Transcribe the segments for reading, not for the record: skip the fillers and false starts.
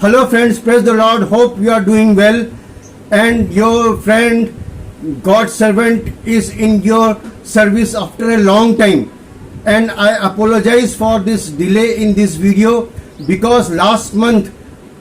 Hello friends, praise the Lord. Hope you are doing well. And your friend, God's servant, is in your service after a long time. And I apologize for this delay in this video because last month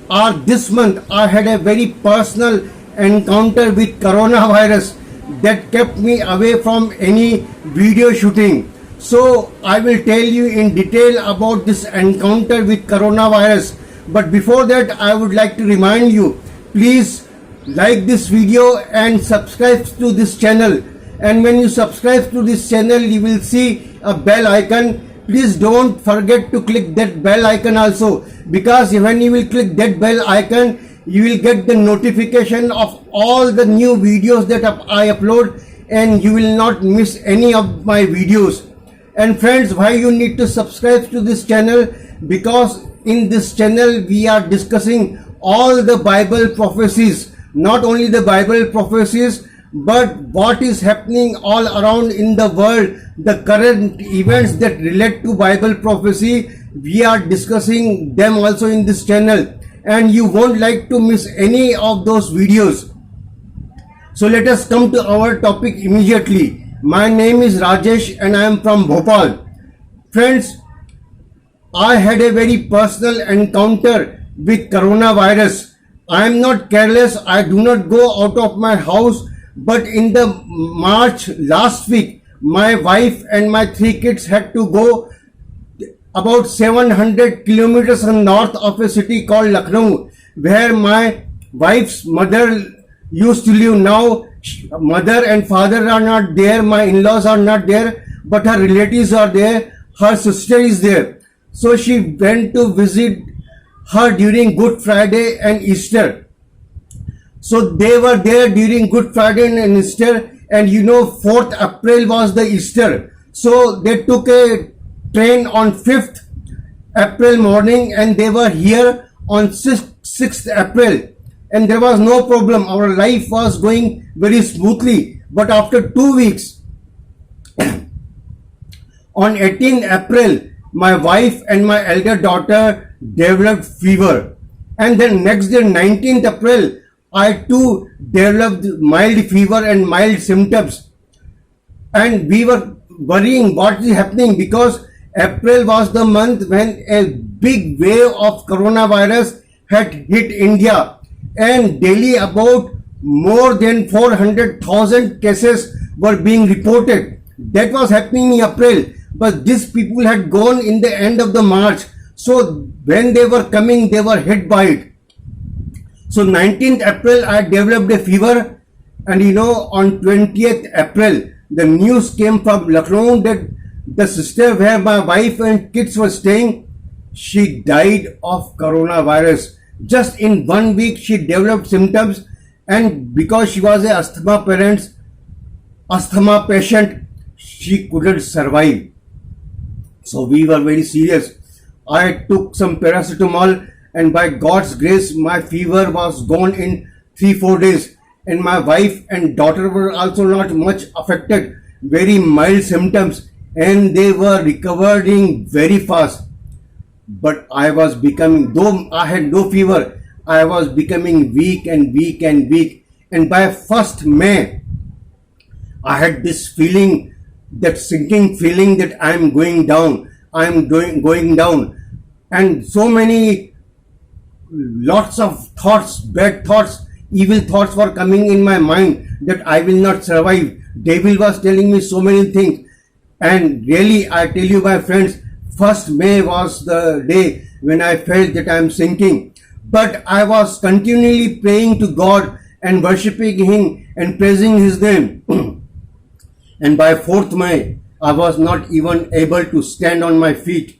or this month I had a very personal encounter with coronavirus that kept me away from any video shooting. So I will tell you in detail about this encounter with coronavirus. But before that, I would like to remind you, please like this video and subscribe to this channel. And when you subscribe to this channel, you will see a bell icon. Please don't forget to click that bell icon also, because when you will click that bell icon, you will get the notification of all the new videos that I upload, and you will not miss any of my videos. And friends, why you need to subscribe to this channel? Because in this channel we are discussing all the Bible prophecies, not only the Bible prophecies, but what is happening all around in the world, the current events that relate to Bible prophecy. We are discussing them also in this channel, and you won't like to miss any of those videos. So let us come to our topic immediately. My name is Rajesh and I am from Bhopal. Friends, I had a very personal encounter with coronavirus. I am not careless. I do not go out of my house. But in the March last week, my wife and my 3 kids had to go about 700 kilometers north of a city called Lucknow, where my wife's mother used to live. Now, mother and father are not there. My in-laws are not there, but her relatives are there. Her sister is there. So she went to visit her during Good Friday and Easter. So they were there during Good Friday and Easter, and 4th April was the Easter. So they took a train on 5th April morning and they were here on 6th April. And there was no problem. Our life was going very smoothly. But after 2 weeks, on 18th April, my wife and my elder daughter developed fever. And then next day, 19th April, I too developed mild fever and mild symptoms. And we were worrying what is happening, because April was the month when a big wave of coronavirus had hit India. And daily about more than 400,000 cases were being reported. That was happening in April. But these people had gone in the end of the March. So when they were coming, they were hit by it. So 19th April, I developed a fever. And on 20th April, the news came from Lucknow that the sister where my wife and kids were staying, she died of coronavirus. Just in 1 week, she developed symptoms. And because she was an asthma patient, she couldn't survive. So we were very serious. I took some paracetamol, and by God's grace, my fever was gone in 3-4 days. And my wife and daughter were also not much affected, very mild symptoms, and they were recovering very fast. But I was becoming, though I had no fever, I was becoming weak and weak and weak. And by 1st May, I had this feeling, that sinking feeling that I am going down. I am going down. And so many, lots of thoughts, bad thoughts, evil thoughts were coming in my mind that I will not survive. Devil was telling me so many things. And really, I tell you, my friends, 1st May was the day when I felt that I am sinking. But I was continually praying to God and worshipping Him and praising His name. And by 4th May, I was not even able to stand on my feet.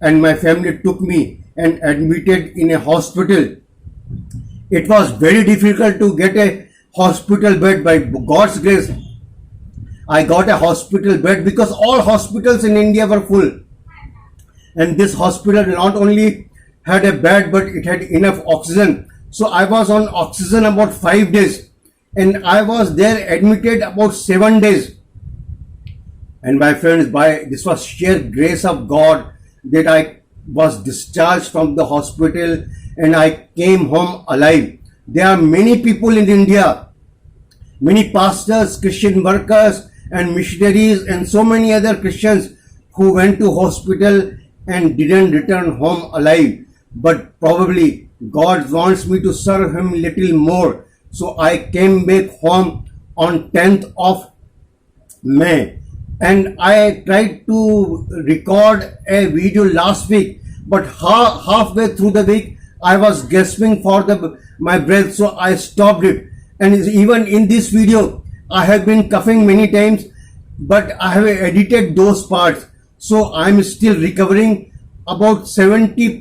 And my family took me and admitted in a hospital. It was very difficult to get a hospital bed. By God's grace, I got a hospital bed, because all hospitals in India were full. And this hospital not only had a bed, but it had enough oxygen. So I was on oxygen about 5 days. And I was there admitted about 7 days. And my friends, this was sheer grace of God that I was discharged from the hospital and I came home alive. There are many people in India, many pastors, Christian workers and missionaries and so many other Christians who went to hospital and didn't return home alive. But probably God wants me to serve him little more. So I came back home on 10th of May, and I tried to record a video last week, but halfway through the week I was gasping for my breath, so I stopped it. And even in this video I have been coughing many times, but I have edited those parts, so I'm still recovering. About 70%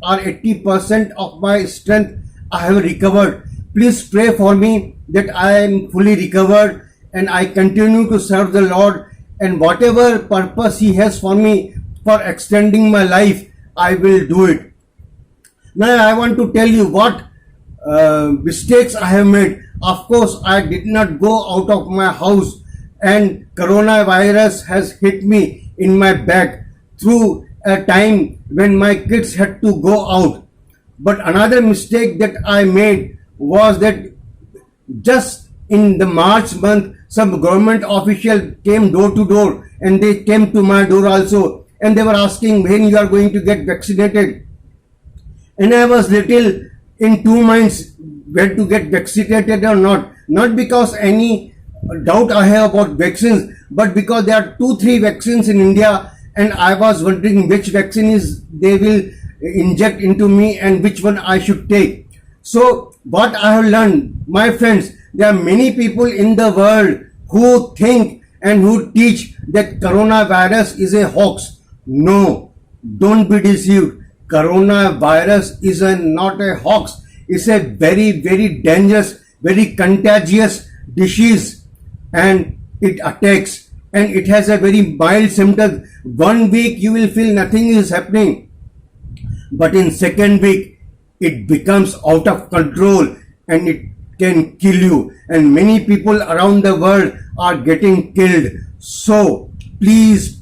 or 80% of my strength I have recovered. Please pray for me that I am fully recovered and I continue to serve the Lord, and whatever purpose He has for me for extending my life, I will do it. Now I want to tell you what mistakes I have made. Of course, I did not go out of my house, and coronavirus has hit me in my back through a time when my kids had to go out. But another mistake that I made was that just in the March month, some government official came door to door, and they came to my door also, and they were asking when you are going to get vaccinated. And I was little in two minds whether to get vaccinated or not because any doubt I have about vaccines, but because there are 2-3 vaccines in India, and I was wondering which vaccine is they will inject into me and which one I should take. So what I have learned, my friends, there are many people in the world who think and who teach that coronavirus is a hoax. No, don't be deceived. Coronavirus is not a hoax. It's a very, very dangerous, very contagious disease, and it attacks, and it has a very mild symptom. 1 week you will feel nothing is happening, but in second week it becomes out of control and it can kill you, and many people around the world are getting killed. So please,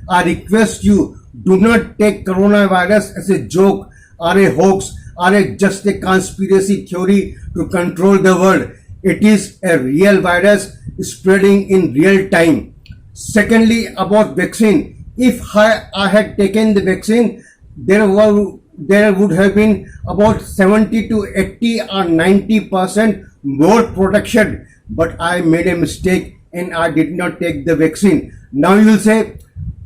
I request you, do not take coronavirus as a joke or a hoax or just a conspiracy theory to control the world. It is a real virus spreading in real time. Secondly, about vaccine, if I had taken the vaccine, there would have been about 70 to 80 or 90% more protection. But I made a mistake and I did not take the vaccine. Now you will say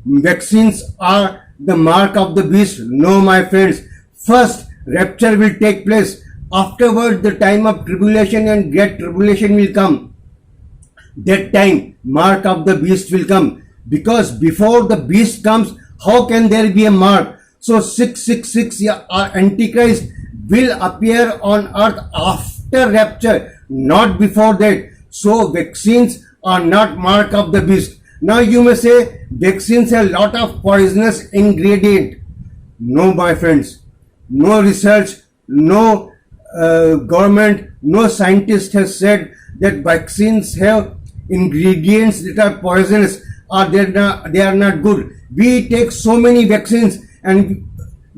vaccines are the mark of the beast. No, my friends. First, rapture will take place. Afterwards, the time of tribulation and great tribulation will come. That time, mark of the beast will come. Because before the beast comes, how can there be a mark? So 666 or Antichrist will appear on earth after rapture, not before that. So vaccines are not mark of the beast. Now you may say vaccines have a lot of poisonous ingredient. No, my friends. No research, no government, no scientist has said that vaccines have ingredients that are poisonous or they are not good. We take so many vaccines and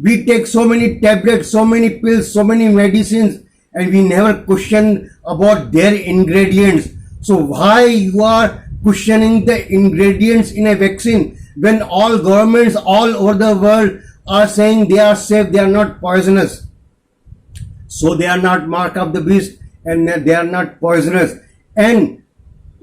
we take so many tablets, so many pills, so many medicines, and we never question about their ingredients. So why you are questioning the ingredients in a vaccine when all governments all over the world are saying they are safe, they are not poisonous? So they are not mark of the beast and they are not poisonous, and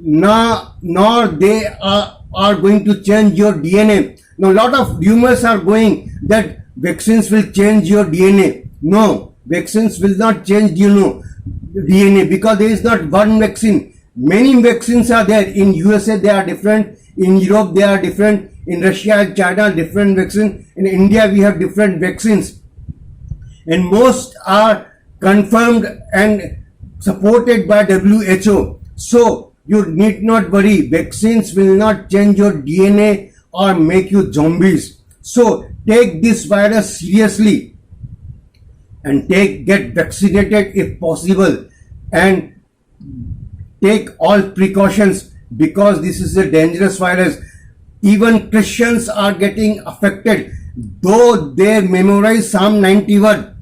nor they are going to change your DNA. Now, a lot of rumors are going that vaccines will change your DNA. No, vaccines will not change DNA because there is not one vaccine. Many vaccines are there. In USA they are different. In Europe they are different. In Russia and China different vaccine. In India we have different vaccines, and most are confirmed and supported by WHO. So you need not worry. Vaccines will not change your DNA or make you zombies. So take this virus seriously and get vaccinated if possible, and take all precautions because this is a dangerous virus. Even Christians are getting affected, though they memorize Psalm 91.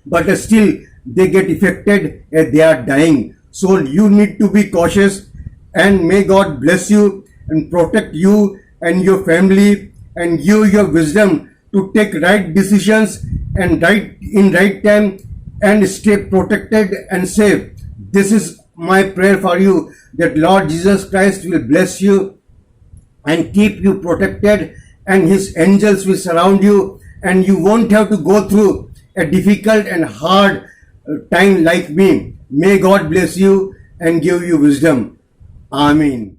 but still they get affected and they are dying. So you need to be cautious, and may God bless you and protect you and your family and give your wisdom to take right decisions and right in right time and stay protected and safe. This is my prayer for you, that Lord Jesus Christ will bless you and keep you protected, and his angels will surround you, and you won't have to go through a difficult and hard time like me. May God bless you and give you wisdom. Amen.